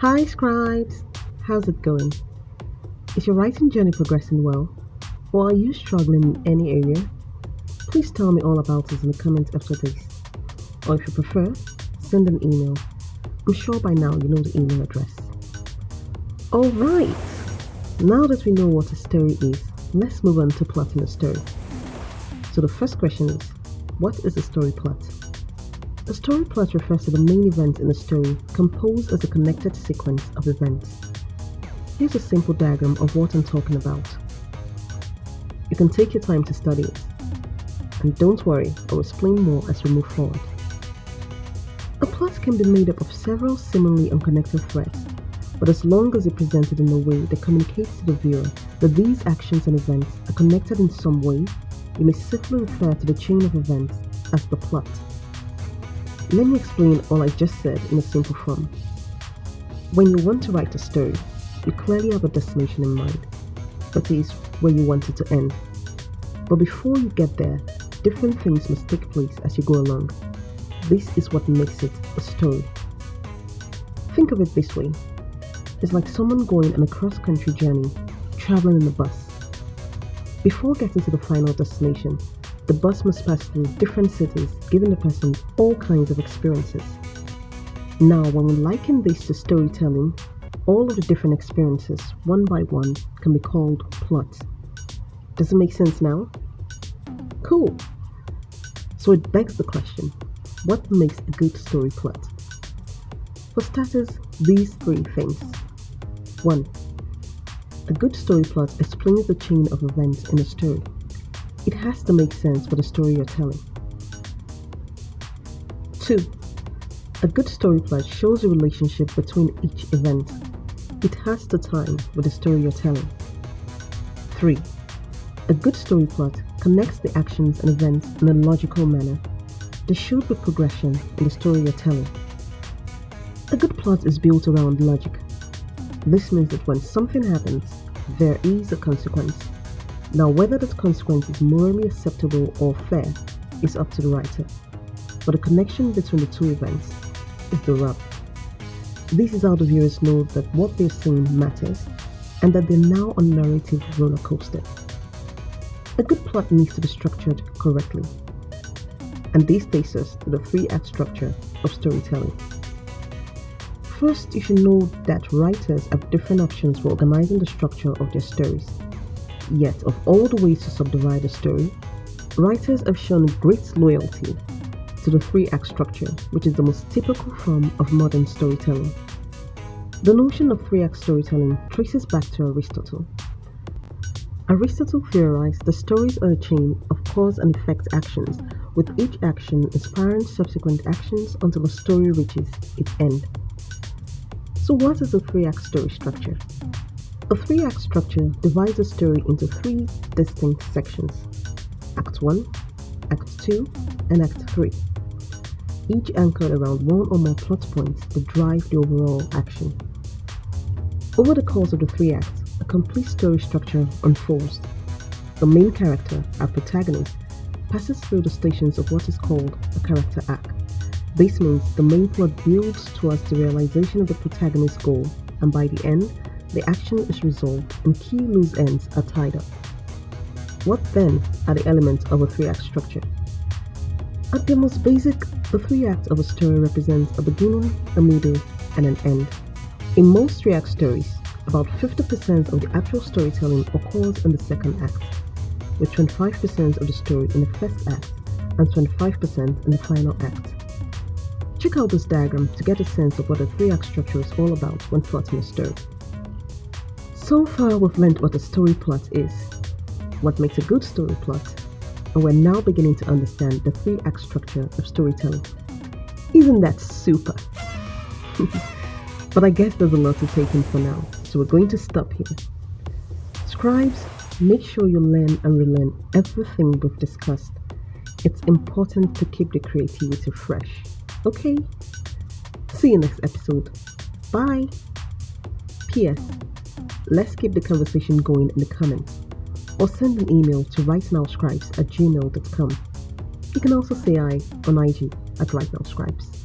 Hi, scribes! How's it going? Is your writing journey progressing well? Or are you struggling in any area? Please tell me all about it in the comments after this. Or if you prefer, send an email. I'm sure by now you know the email address. Alright! Now that we know what a story is, let's move on to plotting a story. So the first question is, what is a story plot? A story plot refers to the main event in a story composed as a connected sequence of events. Here's a simple diagram of what I'm talking about. You can take your time to study it. And don't worry, I'll explain more as we move forward. A plot can be made up of several seemingly unconnected threads, but as long as it's presented in a way that communicates to the viewer that these actions and events are connected in some way, you may safely refer to the chain of events as the plot. Let me explain all I just said in a simple form. When you want to write a story, you clearly have a destination in mind, that is, where you want it to end. But before you get there, different things must take place as you go along. This is what makes it a story. Think of it this way. It's like someone going on a cross-country journey, traveling in a bus. Before getting to the final destination, the bus must pass through different cities, giving the person all kinds of experiences. Now, when we liken this to storytelling, all of the different experiences, one by one, can be called plots. Does it make sense now? Cool. So it begs the question, what makes a good story plot? For starters, these three things. 1. A good story plot explains the chain of events in a story. It has to make sense for the story you're telling. 2. A good story plot shows the relationship between each event. It has to time with the story you're telling. 3. A good story plot connects the actions and events in a logical manner. There should be progression in the story you're telling. A good plot is built around logic. This means that when something happens, there is a consequence. Now, whether that consequence is morally acceptable or fair is up to the writer. But the connection between the two events is the rub. This is how the viewers know that what they're seeing matters and that they're now on a narrative roller coaster. A good plot needs to be structured correctly. And this takes us to the 3-act structure of storytelling. First, you should know that writers have different options for organizing the structure of their stories. Yet, of all the ways to subdivide a story, writers have shown great loyalty to the 3-act structure, which is the most typical form of modern storytelling. The notion of 3-act storytelling traces back to Aristotle. Aristotle theorized that stories are a chain of cause and effect actions, with each action inspiring subsequent actions until a story reaches its end. So what is a 3-act story structure? A 3-act structure divides a story into 3 distinct sections: Act 1, Act 2, and Act 3, each anchored around one or more plot points that drive the overall action. Over the course of the 3 acts, a complete story structure unfolds. The main character, our protagonist, passes through the stations of what is called a character arc. This means the main plot builds towards the realization of the protagonist's goal, and by the end, the action is resolved and key loose ends are tied up. What then are the elements of a 3-act structure? At their most basic, the 3 acts of a story represents a beginning, a middle, and an end. In most 3-act stories, about 50% of the actual storytelling occurs in the 2nd act, with 25% of the story in the 1st act and 25% in the final act. Check out this diagram to get a sense of what a 3-act structure is all about when plotting a story. So far, we've learned what a story plot is, what makes a good story plot, and we're now beginning to understand the 3-act structure of storytelling. Isn't that super? But I guess there's a lot to take in for now, so we're going to stop here. Scribes, make sure you learn and relearn everything we've discussed. It's important to keep the creativity fresh. Okay? See you next episode. Bye! P.S. Let's keep the conversation going in the comments, or send an email to writenowscribes@gmail.com. You can also say hi on IG at writenowscribes.